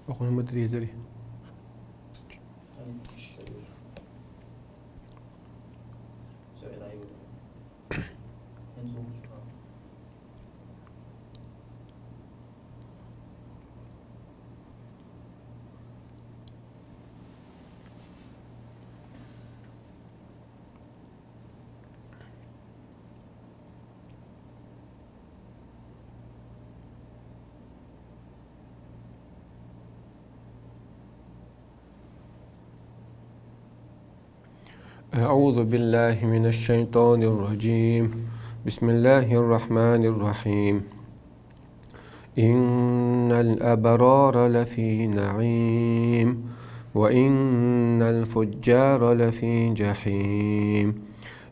أخونا مدري يزري أعوذ بالله من الشيطان الرجيم. بسم الله الرحمن الرحيم. إن الأبرار لفي نعيم وإن الفجار لفي جحيم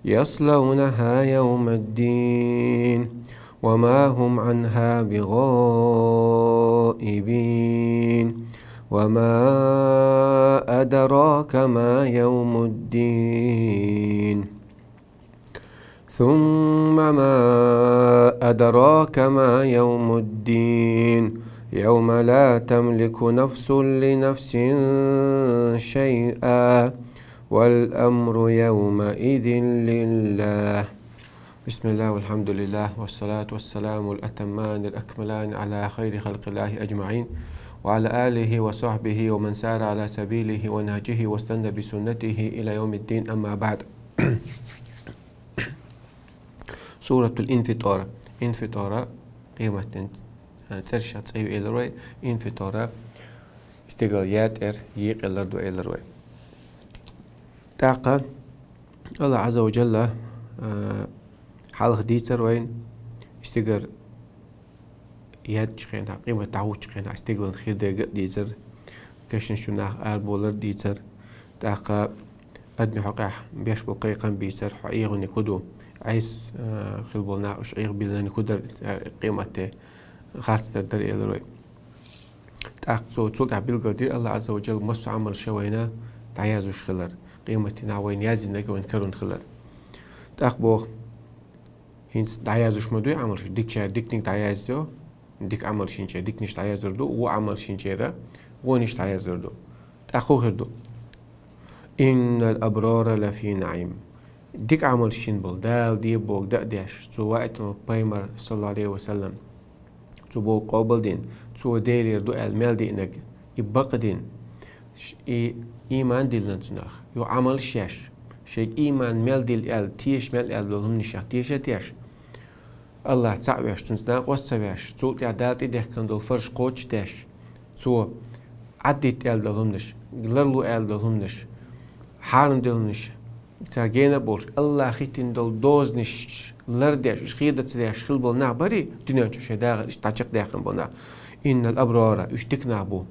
يصلونها يوم الدين وما هم عنها بغائبين وما أدراك ما يوم الدين ثم ما أدراك ما يوم الدين يوم لا تملك نفس لنفس شيئا والأمر يومئذ لله. بسم الله والحمد لله والصلاة والسلام الأتمان الأكملان على خير خلق الله أجمعين وعلى آله وصحبه ومن سار على سبيله ونهجه واستنى بسنته إلى يوم الدين. أما بعد. سورة الانفطار. انفطار قيمة ترشة تصيب إلروي. انفطار استقلاليات يق إلردو إلروي. تاقا الله عز وجل حالخ ديتر وين استقر ياد شخينا قيمة تعود شخينا استقلال خير ديزر كشن شناخ بولر ديزر تاقا أدمي حقاح بيش بالقيقا بيسر حقيقو نكودو عيس خلبولنا وش عيق بيلنا نكودر قيمة خارتر در إلروي تاق صوت عبيل دير الله عز وجل مصو عمل شوينا تعيازوش خلر قيمتنا وين يازي نجا وين كرون خلر تاق بو هينس تعيازوش مدوي عمل ديك شار ديك نيك تعيازو ديك عمل شينشا ديك نش تعيازردو وعمل شينشيرا ونش تعيازردو تاخو هردو إن الأبرار لفي نعيم ديك عمل شين بلدال دي بوك دقداش تو وقت بايمر صلى الله عليه وسلم تو بوك قابل دين تو ديلير دو المال دي انك يبقى دين إيمان ديل نتناخ يو عمل شاش شيء إيمان مال ديل ال تيش مال ال لهم نشاخ تيش الله تعبش تنسناق وسبش تو تعدالتي ده كان دول فرش قوتش داش تو عديت ال دلهمنش غلرلو ال دلهمنش حارم دلهمنش تاجينا بولش الله خيتين دول دوزنش لرداش وش خيدة تداش خلبل نعبري دنيا شو داغ اشتاچق داخن بنا إن الأبرار اشتكنا بو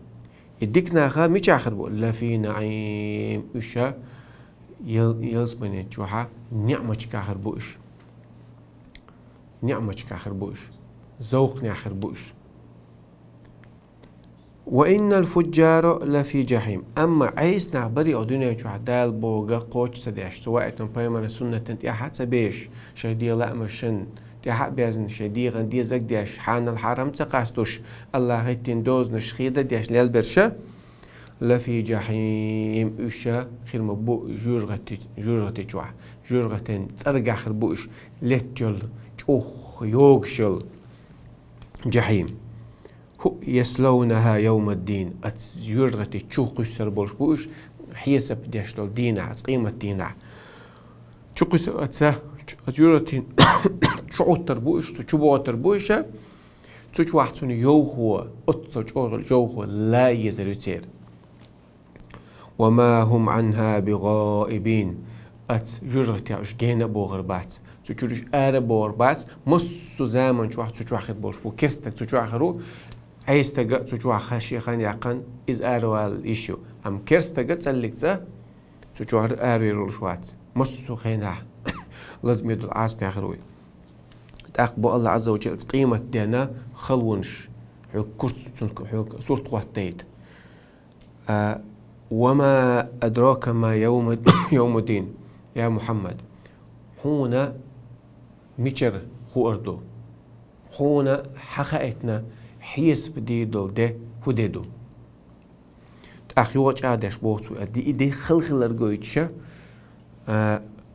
يدكنا خا مش آخر بو لا في نعيم وشا يلسمني جوها نعمة كاخر بوش نعمة كاخر بوش ذوق ناخر بوش وإن الفجار لفي جحيم أما عيس نعبري أدنيا جوها دال بوغا قوش سداش سواء تنبايما السنة تنتي أحد سبيش شهدي لا مشن تحق بيزن شدي غندي زك داش حان الحرم تقاستوش الله هيتين دوز نشخيدة داش للبرشة لفي جحيم وشا خير مبو جورغتي جوا جورغتين ترجع خربوش لتيل اوخ يوغشل جحيم هو يسلونها يوم الدين جورغتي تشوق السربوش بوش حيسب داش للدينا قيمة دينا تشوق اتسا جورغتين شعوتر بوش تشوبوتر بوشا تشوش واحد يوخو اتسوش اوغل يوخو لا يزريتير وما هم عنها بغائبين ات جرغتي اش جينا بوغربات تشوش ار بوغربات مصو زمن شو واحد تشوش واحد بوش بو كستك تشوش واخرو عيستك تشوش واخ شيخان يقن از اروال ايشو ام كستك تسلكت تشوش ار يرولشوات مصو خينا لازم يدل عاس بياخروي تاقبو الله عز وجل قيمة دينا خلونش حق كرت سورة قواتيت وما أدراك ما يوم الدين يا محمد حونا ميشر خو أردو حونا حقائتنا حيس بدي دول ده هديدو أخ يوج عادش بوتو أدي إدي خلق الرجويتشة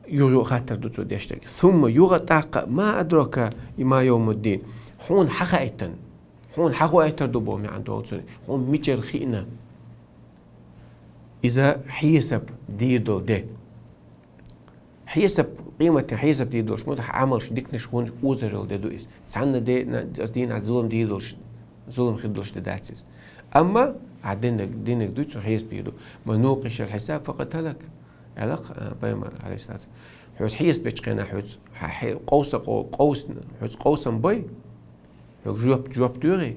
يو خاطر دوتو ديشتك ثم يغتاق ما أدرك ما يوم الدين حون حقائتن حون حقائتر دبو مي عندو حون ميجر خينا إذا حيسب ديدو ده حيسب قيمة حيسب ديدوش مو عملش ديكنش هون أوزرل ديدويس سعنا دي دين عزلم ديدوش ظلم خدوش داتسيس أما دينك دوتو حيسب ديدو منوقش الحساب فقط هلك علاق بيمر عليه الصلاة حوز حيس بيشقينا حوز قوس بي حوز جواب دوري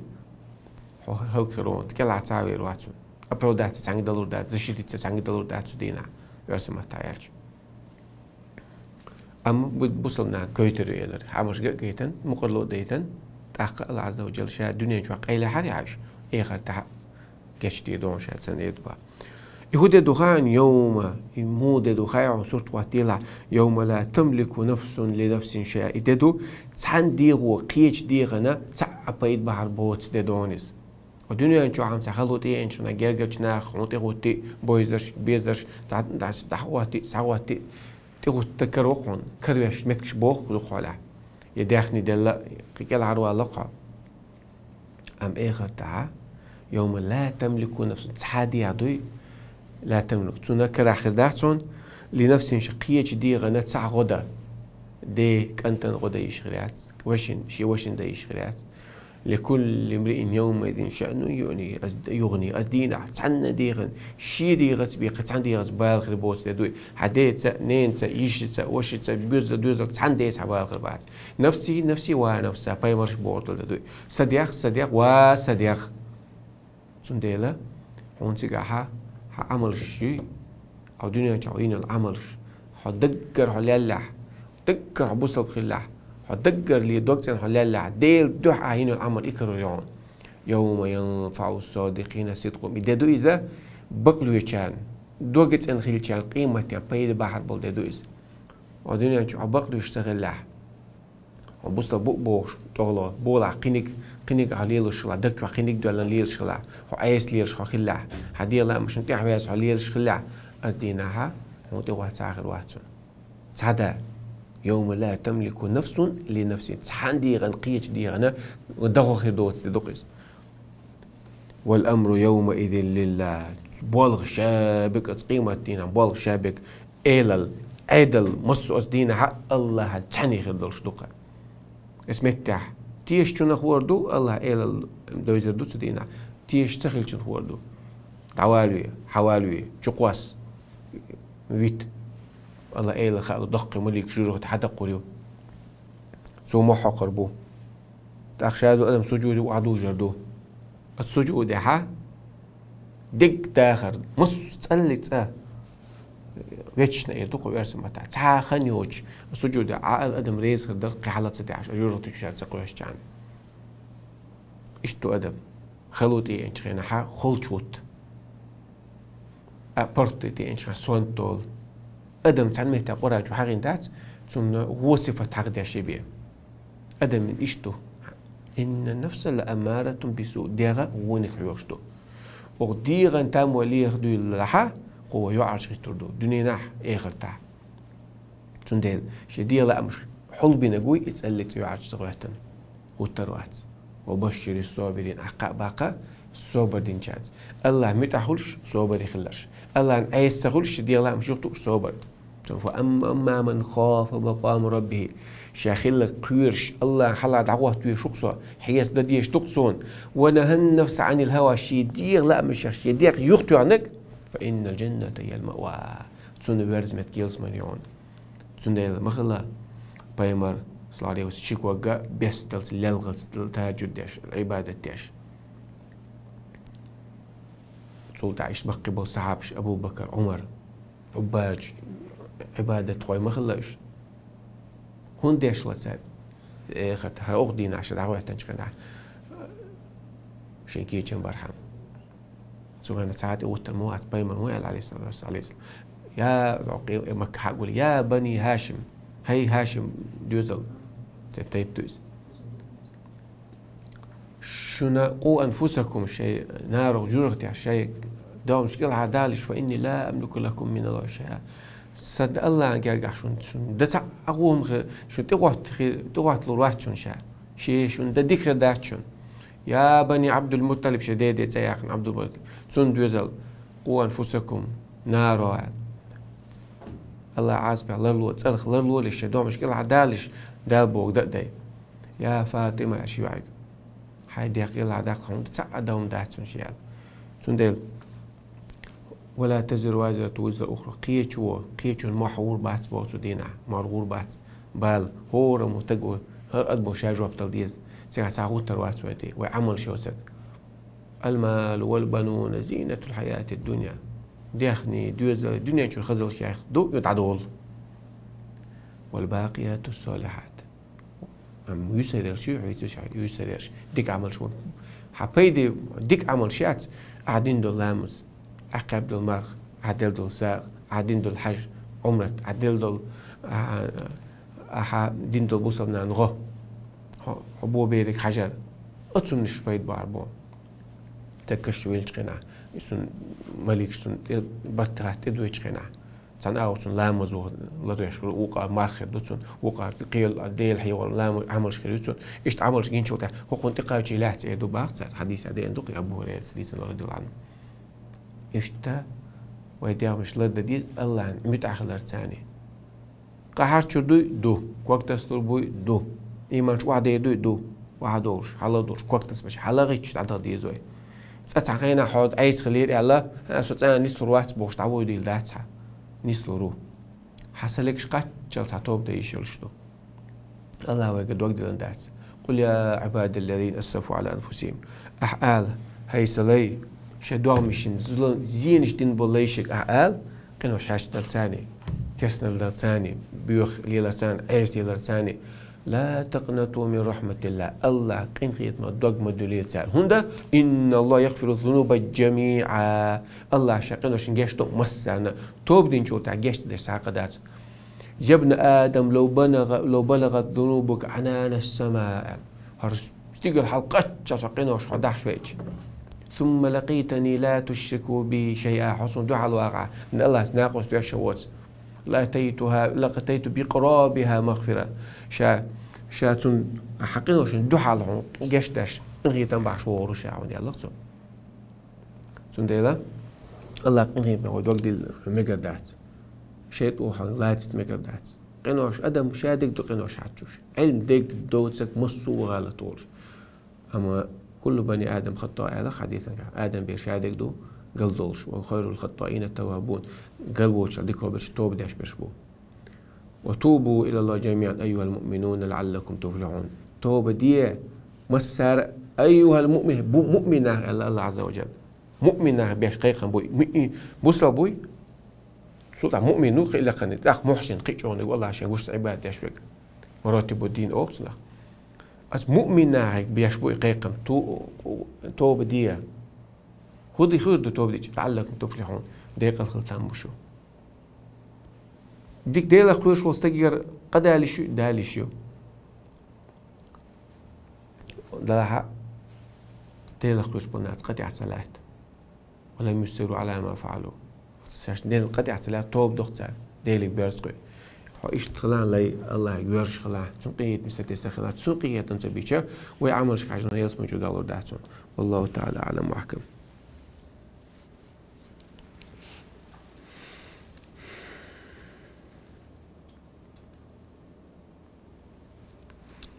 هو كرون تكلا تعوي رواتون أبرو دات تانج دلور دات زشيتي تانج دلور دات دينا يرسم تايلش أما بوصلنا كويتر يلر حامش جيتن مقرلو ديتن تحقق الله عز وجل شاء الدنيا جوا قيل حري عايش إخر تح كشتي دون شاء سنة يدبا يهود دخان يوم يمود دخان صورت واتيلا يوم لا تملك نفس لنفس شيء يدو تحن ديغو قيش ديغنا تعبيد بحر بوت دونيس الدنيا إنشوا عم سخلوتي إنشنا جرجش ناخ ونتي غوتي بويزرش بيزرش تحواتي سواتي تغوت تكروخون كروش متكش بوخ دخولا يداخني دلا قيل عروا لقى أم إخر تاع يوم لا تملك نفس تحادي عدوي لا تملك تنكر آخر داعتون لنفس شقية جديدة نتسع غدا دي كنتن غدا يشغلات وشن دا يشغلات لكل امرئ يومئذ شأن يغني أزدينا تعنا ديغن شي ديغت بيق تعن ديغت بالغ بوس لدوي حديت نين يشت وشت بيوز دوز تعن ديت بالغ بعد نفسي ونفسها بايمرش بورد لدوي صديق وصديق سنديلا هون تيجاها عمل شيء أو دنيا جاوين العمل حدقر حلالة دقر حبوس الخلاع حدقر لي دوكتين حلالة ديل دوح عين العمل إكرر يوم ينفع الصادقين صدقهم إذا إذا بقلوا يشان دوجت إن خيل يشان قيمة يبيد بحر بول دو إذا ودنيا جو بقلوا يشتغل له وبوس بوش تغلا بولا قينك عليه الشلا دكتور قينك دولا ليه الشلا وعايز ليه الشلا هدي لا مش انت عايز عليه الشلا أزديناها وتوه تاخر واتون هذا يوم لا تملك نفس لنفس تحندي غنقيش دي غنا ودغو خير دوت تدقس والأمر يومئذ لله بالغ شابك قيمة دينا بالغ شابك إلى عدل مصو أزدينها الله تعني خير دولش دقة اسمتح تيش چون خوردو الله إلى دوزر دو تدينا تيش تخيل چون خوردو تعوالوي حوالوي چقواس ويت الله إلى خالو دق ملك جروح حتى قريو سو محا قربو تأخشادو أدم سجود وعدو جردو السجود ها دق داخر مص تسألت ويتشنا يدوق ويرسم متاع تاخن يوج السجود عقل أدم ريز خدر قحلة 16 أجورة تشات سقوش جان إشتو أدم خلوتي إنش خينا ها خلشوت أبرتي إنش سوانتول أدم تعلمه تقرأ جو حاجين دات ثم وصفة حق شبيه أدم من إشتو إن النفس لأمارة بسوء ديغا ونخ يوشتو وغديغا تام وليه دو اللحا قوة يعرش غيتردو دوني ناح إيغر تاع تنديل شديغ لا مش حلبي نقوي يتسألك يعرش صغيرتن غوتروات وبشر الصابرين أحقا باقا صابر دين شاد الله متحولش صابر يخلش الله عايز تقولش شديغ لا مش يخطوش صابر فأما من خاف مقام ربه شاخل قيرش الله حلا دعوة توي شخصه حياس بديش تقصون ونهى النفس عن الهوى شديغ لا مش شديغ يخطو عنك فإن الجنة هي المأوى تسون بيرز متكيلس مليون تسون ديل مخلا بايمر صلى الله عليه وسلم شكوى بس تلت للغت تهجد ديش العبادة ديش تسول تعيش بقي بو صحابش أبو بكر عمر عباج عبادة خوي مخلاش هون ديش لتساد خدها أغدينا عشان دعوة تنشقنا شيكي جنب برحم سوغانا ساعات اوت الموات بايمر ويل عليه الصلاة والسلام يا مكة حقول يا بني هاشم هي هاشم دوزل تيب دوز شنا قو أنفسكم شيء نار جرغتي شيء دوام مشكلة عدالش فإني لا أملك لكم من الله شيئا صد الله أنجرجع شون ده أقوم شون تقوت لروات شون شون ده ذكر دات شون يا بني عبد المطلب شديد يا عبد المطلب شون دوزل قوا أنفسكم نارا الله عازب الله لو تصرخ الله لو ليش دوام مشكلة عدالش دالبوك داي يا فاطمة شو عيد هاي دقيقة عداك هم تسعدهم دات شون شيال شون ديل ولا تزر وازرة وزر أخرى قيتشو محور بات بوتو دينا مرغور بات بال هو متجو هر أدبو شاجو بتلديز سيغا ساغو تروات سويتي وعمل شوسك المال والبنون زينة الحياة الدنيا ديخني دوزر الدنيا شو خزل شيخ دو يتعدول والباقيات الصالحات أم يسرر شو يسرر ديك عمل شو حبيدي ديك عمل شات قاعدين دول لامس عقب دول مرخ عدل دول ساق عدين دول حج عمرت عدل دول دين دول بوصلنا نغو حبو بيرك حجر أتصم نشبيت باربو تكشت ويلش قناع يسون ملك سون برترات تدويش قناع سان أوتون لامز ولدويش وقع مرخ دوتون وقع قيل ديل حي ولا لام عملش كريتون إيش عملش جين شوته هو كنت قاعد لهت يدو باقصر حديث هذا عندك أبو هريرة حديث الله رضي الله عنه إشتا ويديها مش لرد ديز الله عن متأخر ثاني قهر شدوي دو وقت استر بوي دو إيمان شو واحد يدوي دو واحد دورش حلا دورش وقت اسمش حلا غيتش تعطى ديزوي ستعقينا حود عيس خلير الله سوتنا نسلو وقت بوش تعوي ديل داتها نسلو حصلك شقات جل تعطوب دايشلشتو الله ويقد وقت دات قل يا عباد الذين أسرفوا على أنفسهم أحال هاي سلي شدوغ مشين زينش دين بوليشك أحال كانوا شاش دلتاني كسنا دلتاني بيوخ ليلتان عيس ليلتاني لا تقنطوا من رحمة الله الله قين خيط ما دوغ مدولية تسال هندا إن الله يغفر الذنوب جميعا الله شاقنا شنجاشتو مسانا توب دين شو تعجشت دي ساقدات يا ابن آدم لو بلغت ذنوبك عنان السماء هرستيق الحلقات شاقنا وش حداح شويتش ثم لقيتني لا تشركوا بي شيئا حسن دعا الواقع إن الله سناقص بها الشوات لقيت بقرابها مغفرة شاتون حقيقة شن دحى لهم جشتاش إنغي تنبع شعور شعون يلا صو سنديلا الله إنغي بعود وقت المقدات شيء أوحى لا تستمقدات قنوش أدم شادك دو قنوش عتوش علم ديك دوتك مصو غلطولش أما كل بني آدم خطاء على حديثا آدم بيشادك دو قلدولش وخير الخطائين التوابون قلبوش ديكو بش توب داش بشبو وتوبوا إلى الله جميعا أيها المؤمنون لعلكم تفلحون توبة دي مسار أيها المؤمن مؤمنة الله عز وجل مؤمنة بيش قيقا بوي بوصل بوي صوت مؤمن نوخ إلا قنت أخ محسن قيقوني والله عشان وش عبادة يشوك مراتب الدين أوبس لك أس مؤمنة بيش بوي قيقا توبة دي خذي توبة دي لعلكم تفلحون دقيقة الخلطان مشو ديك ديلا خوش واستجر قدالشو دالشو دلها ديلا خوش بنات قطع صلاة ولم يسروا على ما فعلوا ديل قطع صلاة توب دختار ديلك بيرزقي اشتغلان لي الله يورش خلا سنقيت مستي سخلا سنقيت انت بيشر ويعمل شي حاجه يسمو جو دالور داتون والله تعالى اعلم واحكم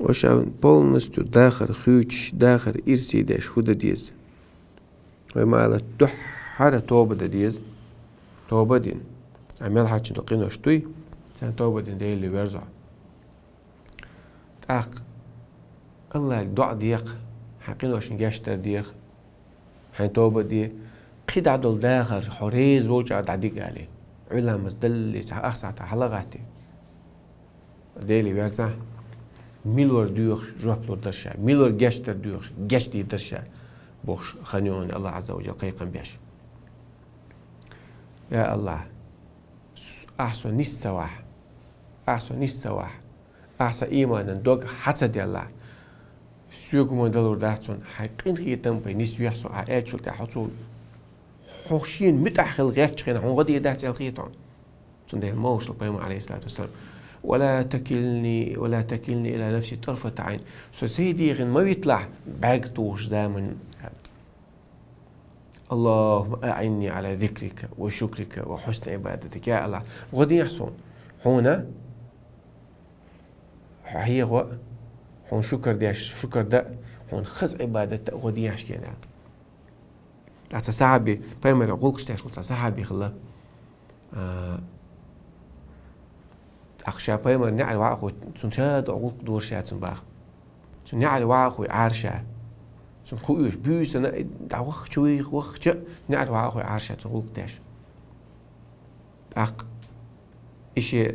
وشان полностью داخل خيوش داخل إرسي داش هو ديز وما على تحر توبة ديز توبة دين عمل حاجة تقينا شتوي سان توبة دين دي اللي بيرجع تاق الله دع ديق حقينا وشن جاشتر ديق حين توبة دي قيد عدل داخل حريز بوجع دعديق عليه علم مزدل أخسع حلقاتي دي اللي بيرجع ميلور دوخ جوابلور درشا ميلور جاشتر دوخ جاشتي درشا بوش خنيون الله عز وجل قيقا بيش يا الله أحسن نسواح أحسن نسواح أحسن إيمانا دوغ حتى دي الله سيوكو من دلور داتون حقين هي تنبي نسو يحسو عايات شلتا حطو حوشين متأخل غير تشخينا هون غادي يدات الخيطان سندي الموش القيم عليه الصلاة والسلام ولا تكلني إلى نفسي طرفة عين سيدي غن ما يطلع بعقتوش دائما اللهم أعني على ذكرك وشكرك وحسن عبادتك يا الله غادي يحصل هنا هي هو هون شكر ده هون خز عبادته غادي يحشي يعني لاتس صاحبي فاهم أقول شتاش صاحبي خلا أخشى فاهم نعل واقع تنشاد أقول دور شات باخ نعل واقع عارشة سن خويش بيس أنا دعوخ شوي وخ نعل واقع عارشة تقول داش إشي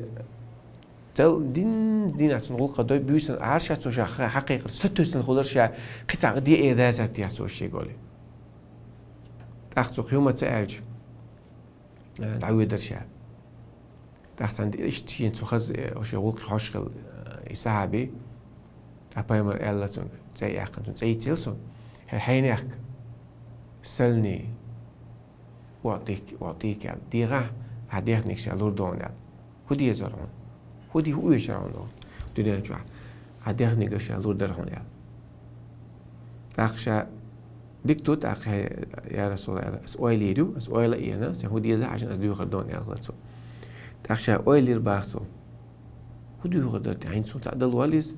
تل دين عشان قدوي بيس عارشة توش حقيقة ستوسن خدر شيء قطع دي إيه ده زرتي عشوش شيء قولي تأخذ يوم تسألج دعوي درشة تأخذ عند إيش تشين تخز أو شيء قولك حشكل يسحبي أبايمر إلا تونك زي أخن زي تيلسون هينك سلني وأعطيك يعني ديرة هديك نكشة لوردون يعني هدي يزرعون هدي هو يشرعون دنيا جوا هديك نكشة لوردون يعني تأخذ دكتور تأخذ يا رسول الله سؤال يدو سؤال إيانا سهودي يزع عشان أزديو غردون يعني غلطوا تأخذ سؤال يرباحسو هدي غردت عين سو تعدل واليس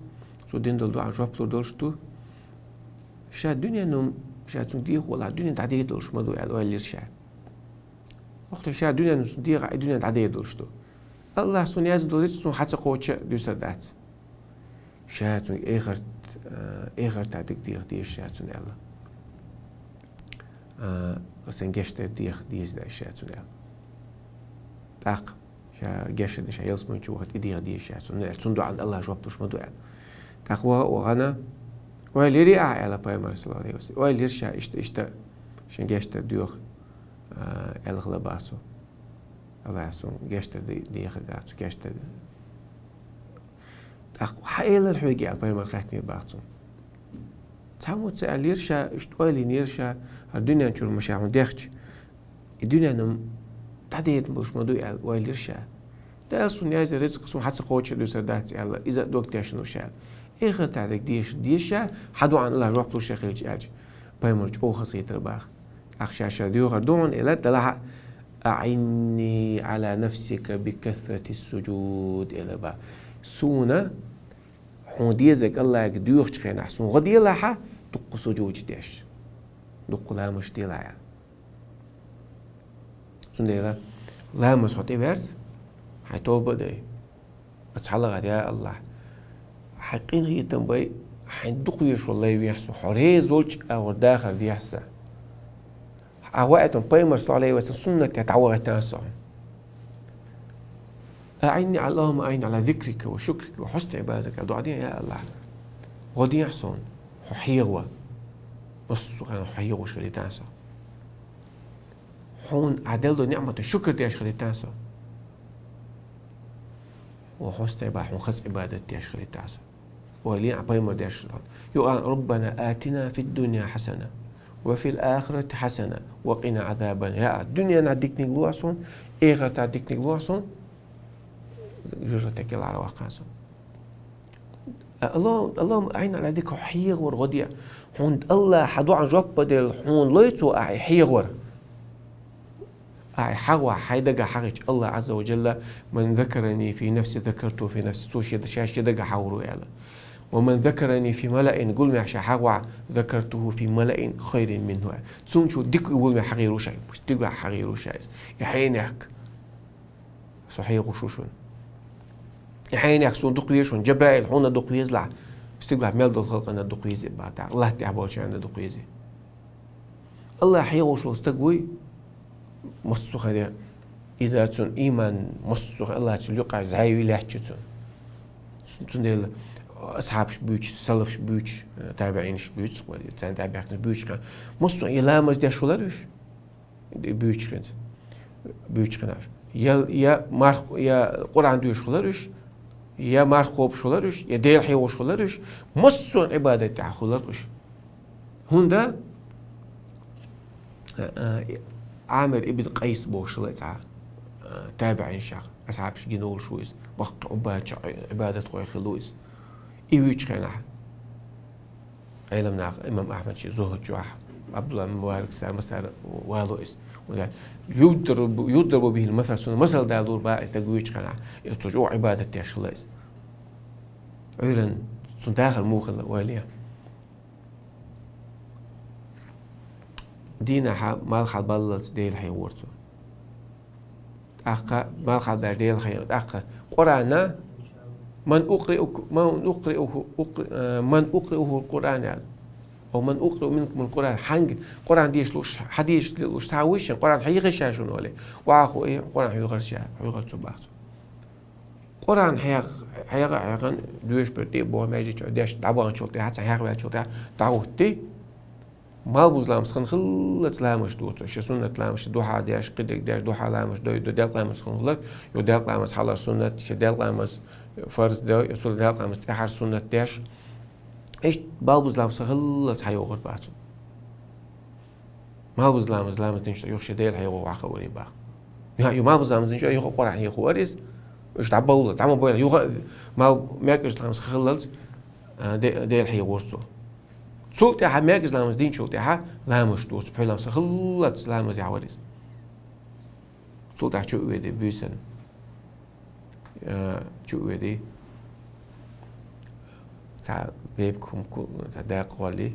سو دين دل دو عجوب لوردوشتو شا الدنيا نوم شا تنديق ولا الدنيا تعدي دولش ما دو الأول يرشع وقت شا الدنيا نوم تنديق الدنيا تعدي دولشتو الله سون ياز دولت سون حتى قوتش دوسر دات شا تون إخر تعديق ديش شا تون الله سن جشتر ديش دا شا تون الله تاق شا جشتر ديش يلس من شو وقت ديش شا تون الله سندو عن الله جوابش ما دو تقوى وغنا ويليري على بايمر صلى الله عليه وسلم ويلير شا إشتا شن جشتر ديوخ الغلباسو الله يسون جشتر ديخ داتو جشتر تقوى حيل الحوجي على بايمر خاتمي باتو تعمد سألير شا إشتوالي نير شا الدنيا نشور مشاعون ديخش الدنيا نم تعديت مش مدوي على ويلير شا ده أصلا نايز رزق سون حتى قوتش دوسر داتي الله إذا دوك تاشنو شال إخر تعديك ديش حدو عن الله روح بلوش شخيل جاج بايمرج أو خصية رباخ أخشاشا ديو غردون إلا تلها أعني على نفسك بكثرة السجود إلا با سونا حون ديزك الله يقديوخ شخين أحسن غدي لها دق سجود ديش دق لا مش دي لا سون ديلا لا مسحوتي بيرز حيتوب بدي أتحلق يا الله حقين هي تنبي حندقيش والله يحسو حريز ولش أو داخل دي يحسن أوقات بايمر صلى الله عليه وسلم سنة يتعوغ تاسع أعني على اللهم أعني على ذكرك وشكرك وحسن عبادك دعاء يا الله غادي يحسن حيغوة بس أنا حيغوة شغلي تاسع حون عدل نعمة الشكر دي أشغلي تاسع وحسن عبادة حون خس عبادة دي أشغلي تاسع ولي بايمر دي أشغلي يقول ربنا آتنا في الدنيا حسنة وفي الآخرة حسنة وقنا عذابا يا الدنيا نعديك نقلوعصون إيغر تعديك نقلوعصون جرتك على واقعصون اللهم أعين على ذكر حيغ ورغدية حون الله حدو عن جواب بدل حون ليتو أعي حيغ أعي حوا حيدقى حقج الله عز وجل من ذكرني في نفسي ذكرته في نفسي توشي دشاش يدقى حورو يالا ومن ذكرني في ملأ قل ما حوا ذكرته في ملأ خير منه تسون شو ديك يقول ما حغيرو شيء بس ديك حغيرو شيء يحينك صحيح وشوشون يحينك سون دقيشون جبرائيل هون دقيز لا استقبل مال دول خلق أنا دقيز بعد الله تعبوا شيء أنا دقيز الله حيو شو استقوي مصو هذا إذا تون إيمان مصو الله تلقى زعيو لا تشتون تون أصحاب شبيش سلف شبيش تابعين شبيش وتان تابعين شبيش كان مصر يلا مزدي شولارش بيش كنت بيش كناش يا مارخ يا قرآن دوش شولارش يا مارخ خوب شولارش يا دير حيو شولارش مصر عبادة تاع شولارش هوندا عامر ابن قيس بوشلة تابعين شاخ أصحاب شجنول شويس بق عبادة خوي خلويس إيويش خينا علمنا إمام أحمد شي زهد جواح عبد الله مبارك سار مسار والويس ولا يضرب به المثل سنة مثل دالور بقى تقويش خينا يتوجو عبادة تيشليس عيرن سن داخل موخل واليه دينا مال خال بلص ديل حي ورتو أخا مال خال ديل حي أخا قرآن من أقرئه القرآن أو من أقرئ منكم القرآن حنج قرآن ديش لوش حديش لوش تعويش قرآن حيغش شاشون ولا وعاخو إيه قرآن حيغش صباحه قرآن حيغ دوش بدي بو ما يجي داش دعوان شلتي حتى حيغ شلتي دعوتي ما بوز لامس خلت لامش دوت شو سنة لامش دوحة داش قدك داش دوحة لامش دو دال لامس خلر يو دال لامس حلا سنة شدال لامس فرض دو يصل دال لامس تحر سنة داش إيش بابوز لامس خلت حيوغر بعده ما بوز لامس نش يخش دال حيوغ عخوري باخ يو ما بوز لامس نش يخو قرآن يخو أريس إيش تعبوا تعمل بويا يو ما ماكش لامس خلت دال حيوغرسو سلطة ها ماكز لامس دين سلطة ها لامش دوس بحال لامس خلت لامس يعوريس سلطة شو ويدي بيسن شو ويدي تا بيبكم تا داق قولي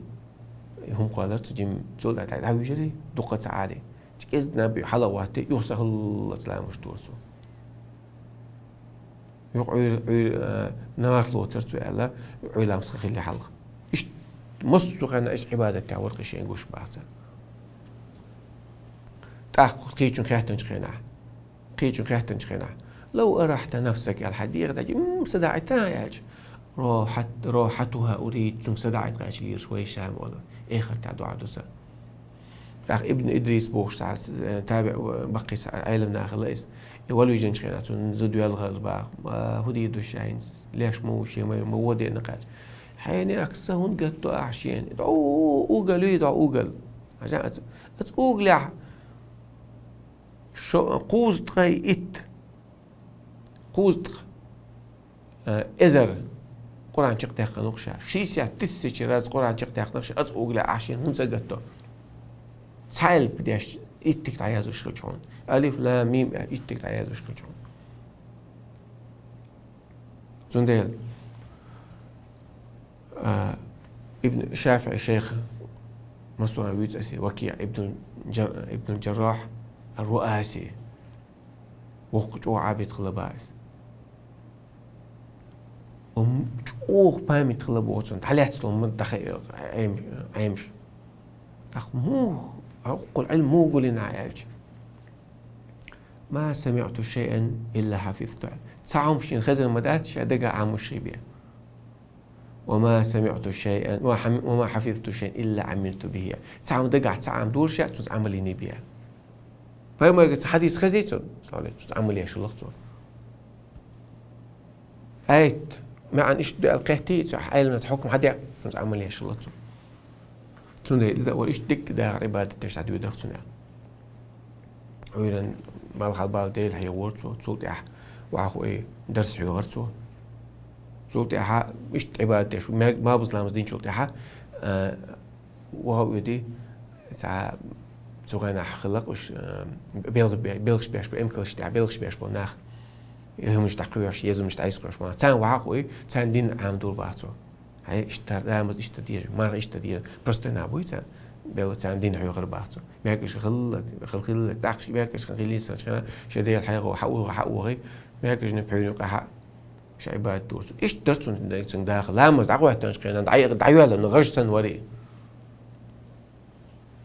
هم قالت تجيم سلطة تا عوجري دقة عالي تكيز نبي حلواتي يوصل خلت لامش دوسو يقعد نار لوتر سؤاله يقعد لامس خلي حلق مصو غنا إيش عبادة تعور قشين قوش بعثا تأخذ قيتون خيتن شخينا لو أرحت نفسك على الحديقة تجي صداعتها ياج راحتها أريد ثم صداعت غاشلير شوي شام ولا آخر تعدو عدوسا أخ ابن إدريس بوش تابع بقي علمنا خلاص ولو يجن شخينا تون زدو يلغر باخ هدي يدو شاينز ليش مو شيء ما ودي نقاش حيني أكسهون قطو أحشين أوغل يدعو أوغل عشان أوغل شو قوزت غي قوزت إزر قرآن شق تاق نقشة شيسيا تسيش راز قرآن شق تاق نقشة أوغل أحشين هنسا قطو سهل بديش إتك تعيازو شخلشون ألف لا ميم إتك تعيازو شخلشون زنديل ابن الشافعي شيخ مصطفى ويتسي وكيع ابن الجراح الرؤاسي وقجو عابد خلباس وقجوه بامي تخلبوتون تحليت سلوم من دخل عيمش أخ مو أقول علم مو قولنا عيالج ما سمعت شيئا إلا حفظته تسعهم شين خزر مدات شادقا عام الشريبية وما سمعت شيئا وما حفظت شيئا إلا عملت به تسعم دقع تسعم دور شيء تتعمليني بها فيما يقول حديث خزيتون صالح تتعملي ايش اللغتون آيت مع أن إشتدى القهتي علمنا حكم حدا تتعملي ايش اللغتون تون إذا أول إيش دك داغ عبادة تشتعد ودرختون ويرن مال خالبال ديل هي ورتو تصوت وعاخو إيه درس حيو غرتو شلتي أحا مش عبادة شو ما بظلام دين شلتي أحا وهو يدي تاع زوجنا خلق وش بيلغش بيش بإمكانش تاع بيلغش بيش بناخ هم مش تقويش يزم مش تعيس قش ما تان وعاقو إيه تان دين عام دور بعثو هاي اشتر دامز اشتدير مرة اشتدير برستنا بوي تان بيلغ تان دين حيو غير بعثو ماكش خلت داخش ماكش خليل سنة شديد الحياة وحقوغي ماكش نبحيو قحق مش عبادة دوس إيش درسون داخل لا مز دعوة تنشقين دعوة لأنه غش سنوري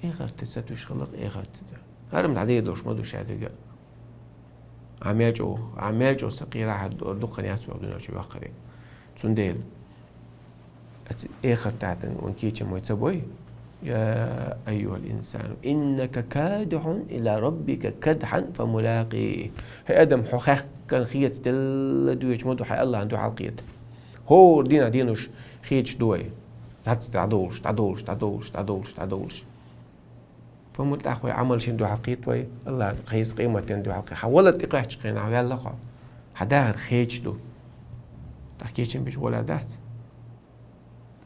إيه غير تسات وش خلق إيه غير تدا هذا من عادية دوش ما دوش هذا عماجو سقيرة حد دقني أسوأ بدون شيء آخرين سنديل إيه غير تعتن ونكيتش ما يتسوي يا أيها الإنسان إنك كادح إلى ربك كدحا فملاقيه هي آدم حقيق كان خيت دل دويش مدو حي الله عنده حلقيت هو دينوش خيتش دوي تعدولش فملت أخوي عمل شندو حقيت وي الله قيس قيمة تندو حقي حولت إقاش قينا ويا لقى حداهر خيج دو تحكيشن بيش ولا دات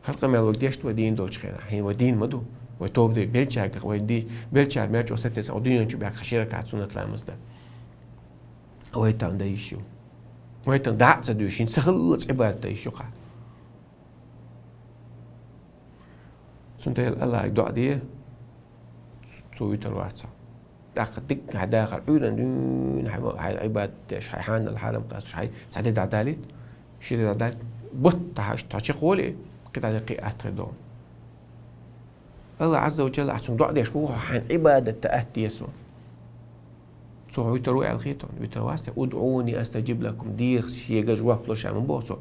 هل قمل وقديش ودين دو خينا هي ودين مدو وتوب دي بيلشاك ودي بيلشار ماتش وستة ودين جو بيك خشيرة كاتسونة لامز ده ويتان ده يشيو ويتان دعت سدوشين سخلص عبادة ده يشيو قا سنتي الله يدعى دي سوي ترواتسا داخل دق هداخل عيونا دون عباد حيحان الحرم قاسوش حي سعدي عدالت شيء عدالت بط تحشي قولي قد عدقي أتردون الله عز وجل أحسن دعاء ديش هو حان عبادة تأتي يسو سو يتروي على الخيطان يترواسة ادعوني أستجيب لكم دير شيء جوا بلوش من بوسو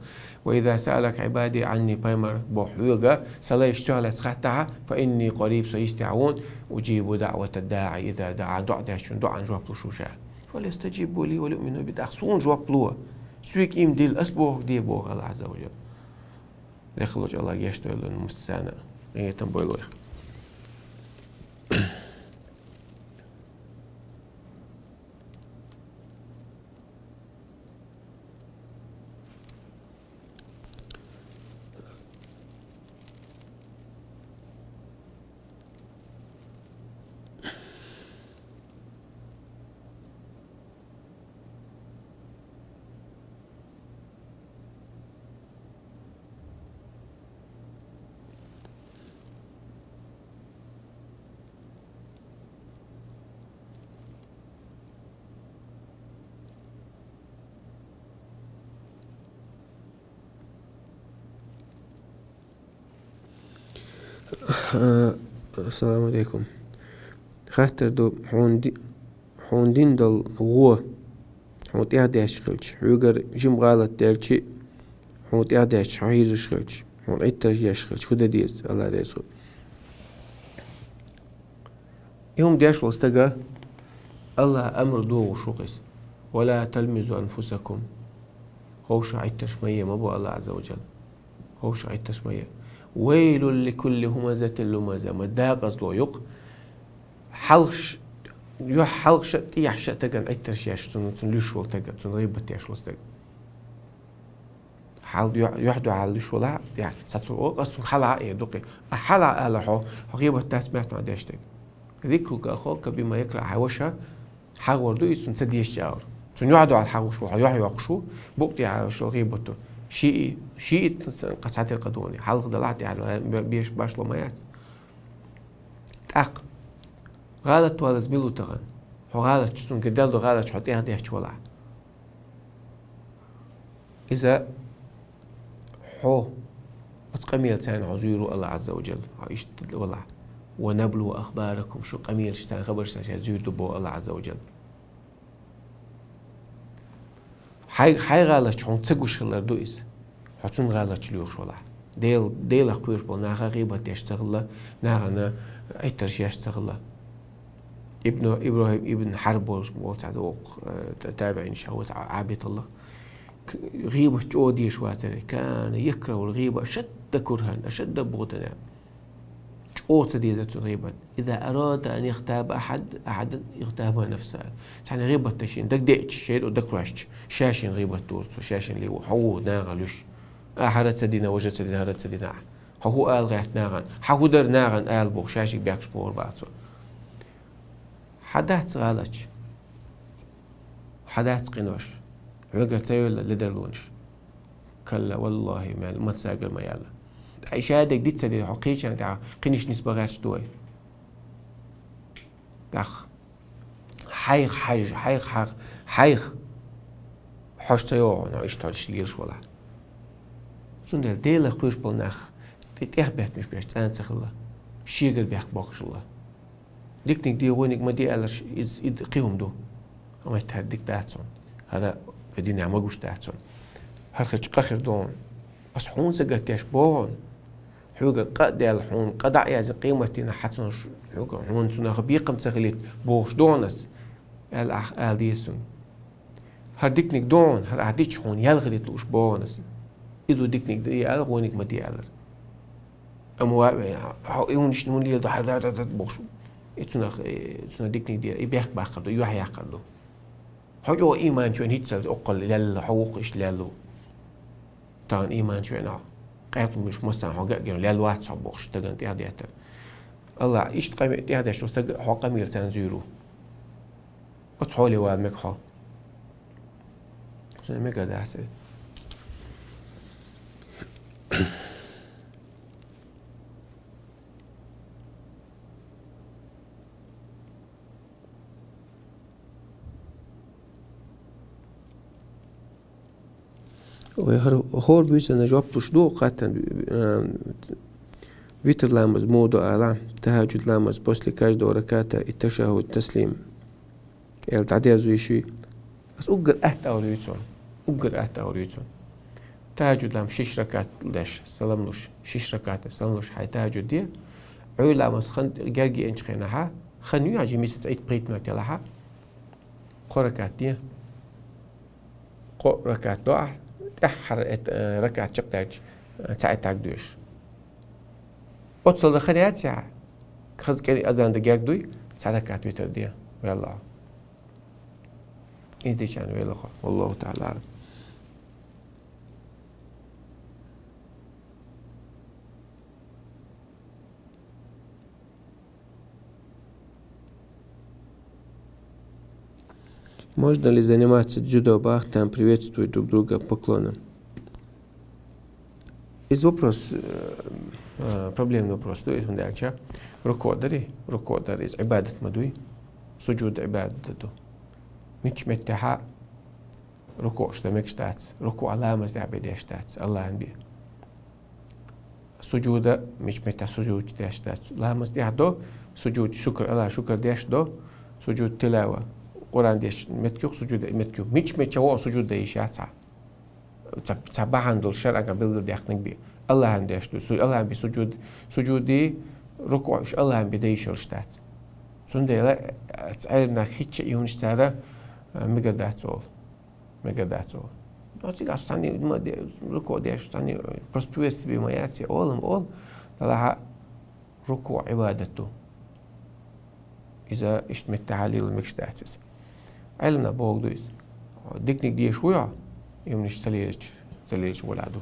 وإذا سألك عبادي عني بايمر بوحوجا سلايش تعالى سخطها فإني قريب سيستعون أجيب دعوة الداعي إذا دعا دعاء ديش دعاء جوا بلوش فليستجيبوا لي وليؤمنوا بدأخسون جوا بلوه سويك إم ديل أسبوع دي بوغ الله عز وجل يخرج الله يشتغل المستسانة يتنبوي السلام عليكم خاطر دو حوندين دل غوا حوت إعداش خلش حوجر جيم غلط دالشي حوت إعداش حيزش خلش حوت عتر ياش خلش خدا ديس الله ديسو يوم ديش واستجا الله أمر دو وشوقس ولا تلمزوا أنفسكم خوش عتر شمية مبو الله عز وجل خوش عتر شمية ويل لكل همزة لمزة مداقز لو يق حلش حلش تيحش تجن عتر ياش تنلشوا تجن تنريب تياش لستج حال يحدو على الشولا يعني ساتسو قصو حلا يدقي حلا على حو حقيبة تسمعت ما داشتك ذكرك أخوك بما يقرأ حوشها حاور دو يسون سديش جاور تون يحدو على الحوش وحيوحي يقشو بقتي على شو غيبته شيء قصعت القدوني حلق دلعتي على بيش باش لميات تاق غالت ولا زميلو تغن هو غالت شتون قدال دو غالت حط ايه ديش ولا إذا حو أتقميل سان عزيرو الله عز وجل عايش والله ونبلو أخباركم شو قميل شتان خبر شتان زير دبو الله عز وجل حي غالت حون تسقوش خلر دويس حتون غالت ليوش ولا ديل أخويش بول ناغا غيبة يشتغل ناغا عترش يشتغل إبراهيم ابن حرب وسعد تابعين شهوة عابد الله غيبة جودي شواتري كان يكره الغيبة أشد كرها أشد بغضا جود سديزة الغيبة إذا أراد أن يغتاب أحدا يغتاب نفسه يعني غيبة تشين دك ديتش شيء ودك راشش شاشين غيبة تورس وشاشين لي وحو ناغلوش هرت سدينا وجد سدينا هرت سدينا هو آل غيرت ناغن هو در ناغن آل بوغ شاشك بيكش بور بعضو حدات غالتش حدات قنوش عقد تيولا لدرلونش كلا والله ما تساقل ما يالا عشادك ديت سدي حقيقة تاع قنيش نسبة غيرش دوي داخ حيخ حاج حيخ حاج تيو أنا إيش تعرفش ليش ولا سندل ديل خوش بالنخ تتيه بيت مش بيش تانس خلا شيغل بيخ باخش الله ديك دي وينك ما دي ألش إد قيهم دو أما يتهديك داتسون هذا فديني عم أقولش داتسون هالخش قخر دون بس حون سجتيش بون حوجة قد الحون قدع يا قيمتنا حتى حوجة حون سنا خبيقم تغليت بوش دونس ال ديسون هرديكنك دون هر عديش حون يلغليت لوش بونس إذا ديكنك دي ألغ وينك ما دي ألغ أما يونش نون لي ده بوش يتنا ديكني دي يبيك باقدو يوح يقدو حجو إيمان شو هيتسل أقل لل حقوق إيش للو تان إيمان شو أنا قاعد مش مثلا حاجة جنو لل واحد صبوخش تجن تياديتر الله إيش تقيم تيادي شو استج حقا مير تنزيرو أتحولي واد مكحا شو ميكا ده حسيت وهور بيسنا جواب تشدو قاتن فيتر لامز مودو على تهاجد لامز بوسلي كاجدو ركاتا التشهد التسليم التعديل زي شيء بس أقر أهت أوريتون تهاجد لام 6 ركعات ليش سلاملوش 6 ركعات سلاملوش حي تهاجد دي عيلا مس خن جاجي إنش خينها خنيو عجي ميسة عيد بريت نوتيلها قركات دي قركات دعاء أحر ركعت شقتاج ساعة تاجدوش أتصل دخليات ساعة خذ كذي أذان دقيق دوي ساعة ركعت ويتر دي والله إيدي كان ويلا والله تعالى أعلم Можно ли заниматься дзюдо бахтом, приветствовать друг друга поклоном? Из вопрос, проблемный вопрос, то есть он дальше. ركوع из عبادة مدوي سجود عبادته مش متها ركوع شتمك شتات ركوع لا مزدع بدي شتات الله عنبي سجود مش متها سجود شتات لا مزدع دو سجود شكر الله شكر ديش دو سجود تلاوة قرآن ديش متكيو سجود متكيو مش متها سجود ديش ياتسع تبعان دول شرع قبل ديخنك بي الله عنديش دو الله عنبي سجودي ركوعش الله عم بديش رشتات سندي لا تعلمنا خيتش يونش ترى مقداتول أصير أصلني ما ركوع ديش تاني بروسبيرس بماياتي أول طلع ركوع عبادته إذا اشتمت تعاليل المكشتاتس علمنا بولدويس ديكنيك دي شوية يومنش تليش ولادو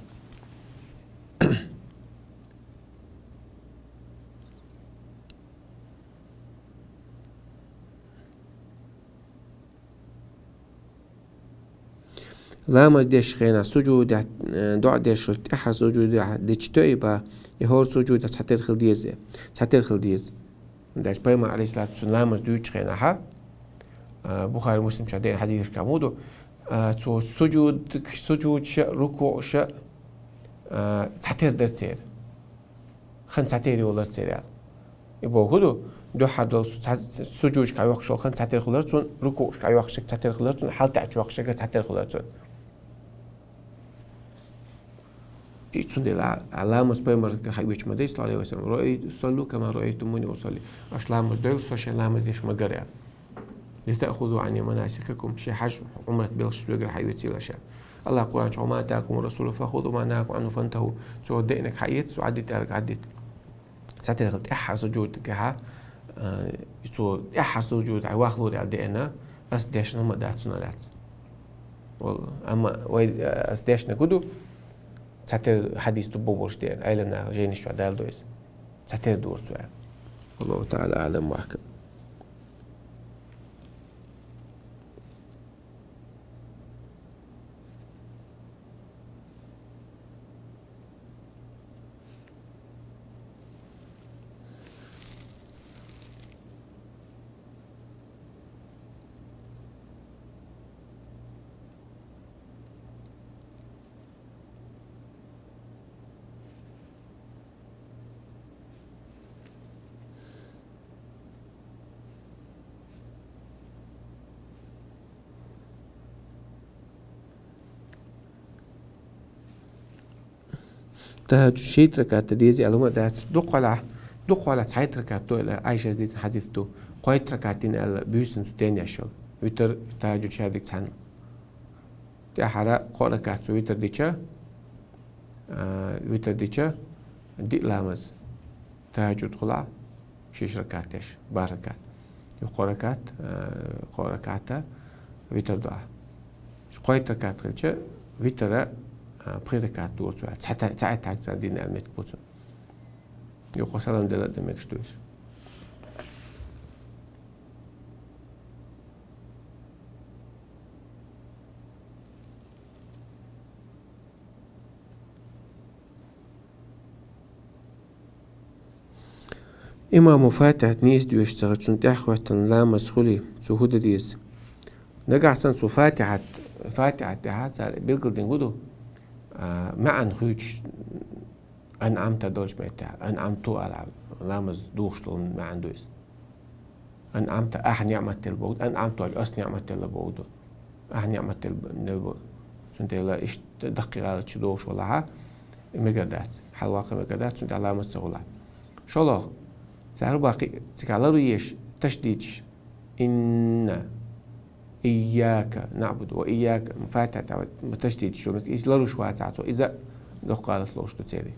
لامز ديش خينا سجود دع ديش احر سجود ديش تويبا يهور سجود تحتر خلديز داش بيما عليه الصلاة والسلام لامز دوش خينا ها بخاري مسلم شادين حديث كامودو تو سجود ش ركوع ش تحتر درتير خن تحتر ولا تسير يبغى كده دو حد سجود كاي وقت خن تحتر خلرتون ركوع كاي وقت تحتر خلرتون حال تعج وقت تحتر خلرتون يتسند علامة بيمر كحيوش مدي صلى الله عليه وسلم رأي صلوا كما رأيتموني أصلي أشلامة دول فش علامة ديش مجرى لتأخذوا عني مناسككم شيء حج عمرة بيلش بيجرى حيوتي الأشياء الله قرآن شو ما أتاكم الرسول فخذوا ما نهاكم عنه فانتهوا سو دينك حيت سو عدت أرك عدت ساتر قلت إحر سجود كها سو إحر سجود عواخلوا على دينا أس ديش نما دات سنالات والله أما ويد أس ديش نقدو ساتر حديث تبوبوش دين علمنا جينش فعدال دويس ساتر دور سؤال والله تعالى أعلم وأحكم تهاجد شيء ركعت ديزي على ما دات دق على ساعات ركعت عايشة دي حديثته قايت ركعتين على بيوسن تاني عشان ويتر تهاجد شادك سنة تأحرى قا ركعت ويتر ديشة دي لامز تهاجد خلع 6 ركعتش 4 ركعت يقول ركعتا ويتر دعاء قويت ركعت خلشة ويتر بخير ركعت دور حتى ساعات هكذا دين الميت بوتسون يقول سلام دلت دمك شتوش إمام فاتحة نيس ديوش تغت سنتاح وقتن لا مسخولي سهودة ديس نقع سن سو فاتحة تهات بيلقل دنقودو ما أنخوش أنعمت دولش ميتها أنعمتو على لامز دوشتون ما عندوش أنعمت نعمة البود أنعمتو على نعمة البود نعمة البود سنتي لا إيش دقيقة على تشدوش ولا ها مقدات حلواقة مقدات سنتي على مستغلا شو الله سعر باقي تكالرو يش تشديدش إن إياك نعبد وإياك مفاتحة تشديد شو إيش لروش واحد ساعته إذا قالت لوش تسيري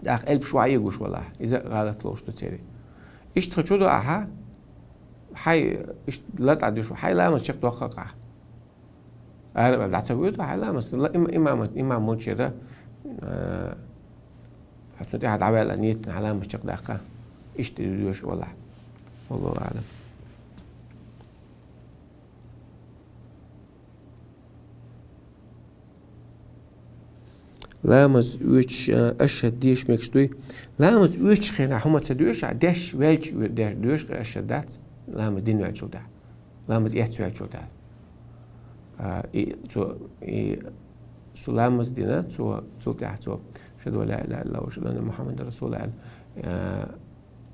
داخ قلب شو عيقوش ولا إذا قالت لوش تسيري إيش تخشوا أها حي إيش لا تعديش حي لا مش توقع أنا لا تسويه حي لا مس لا إمام منشرة حتى هاد عوال نيت على مش دقة إيش تديوش ولا والله أعلم لامز ويش أشهد ديش مكشتوي لامز ويش خينا حمد سدويش داش ويلش داش دويش أشهدات لامز دين ويلش ده لامز يحس ويلش ده سو لامز دينا سو تحت سو شهد ولا إله إلا الله وشهد أن محمد رسول الله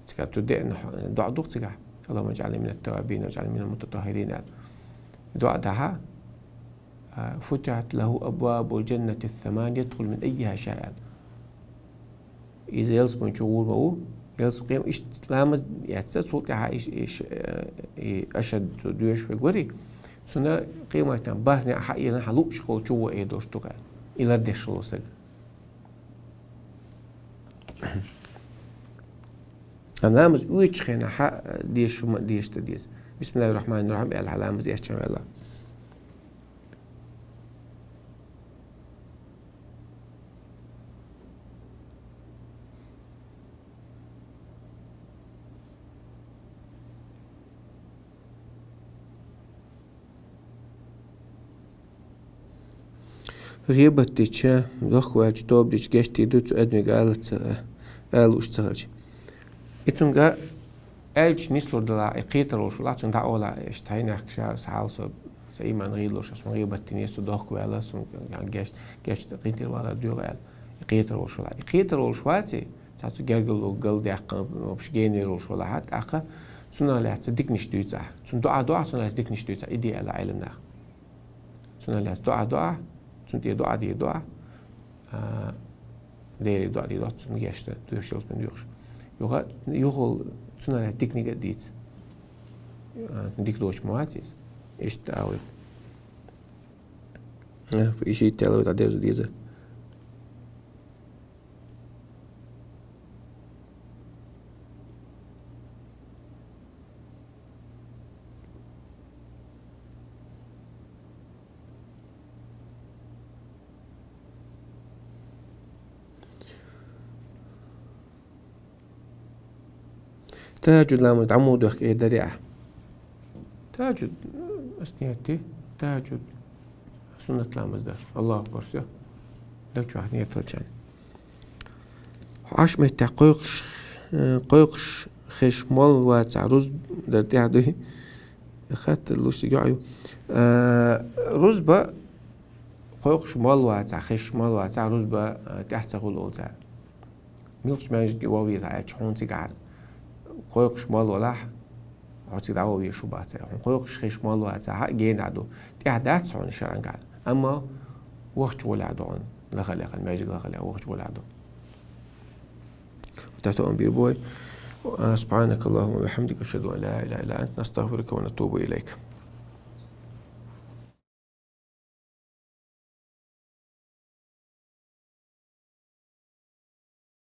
تكاد تدعي دعاء دوق تكاد اللهم اجعلني من التوابين واجعلني من المتطهرين دعاء دها فتحت له أبواب الجنة الثمانية يدخل من أيها شاء إذا يلصق من شغول وهو يلصق قيم إيش لامز يتسد سلطة إيش أشد دوش في قري سنة قيمة تنبهني حقيقة حلوق شغل شو إيه دوش تقال إلى دش لوسك أنا لامز ويش خينا حق ديش وما ديش تديس بسم الله الرحمن الرحيم قال لامز يشتغل الله غيبة تيتشا دوخ واج توب ديش جشتي دوتو أدمي قالت قالوش تغلش إتونغا ألش نسلور دلا إقيتروش لاتون دا أولا إشتهينا خشا سعالسو سيمان غيلوش اسمو غيبة تنيسو دوخ والا سم يعني جشت قيتر والا دوغال إقيتروش ولا إقيتروش واتي تاتو جرجلو قل دي أقا مبش جينيروش ولا حت أقا سنة لا تصدق نشتويتا سن دعاء سنة لا تصدق نشتويتا إدي على علم ناخ سنة لا دعاء سنت دعاء دي دعاء ديري دعاء دي دعاء سن جشت دوش يلس من دوش يوغل سنة لا تكنيك ديت ديك دوش مواتيس إيش تعرف في شيء تعرف تعرف ديزه تهجد لامز عمود وخ إيه دريعة تهجد أسنيتي تهجد سنة لامز ده الله أكبر سيا دك شو حنية تلجان عاش متى قيقش خش مال وتعرض درتي عدوه خدت اللوش تجاعيو رز با قيقش مال وتعخش مال وتعرض با تحت تقول أوزع ميلش ما يجي واوي تعيش حون تجعل قيقش مال ولاح عطي دعوة بيشو بعتها قيقش خش مال وتعها جين عدو تحدات صون شرعن قال أما وقت ولا عدون لغلي ما يجي لغلي وقت ولا عدون وتعتقد بيربوي سبحانك اللهم وبحمدك أشهد أن لا إله إلا أنت نستغفرك ونتوب إليك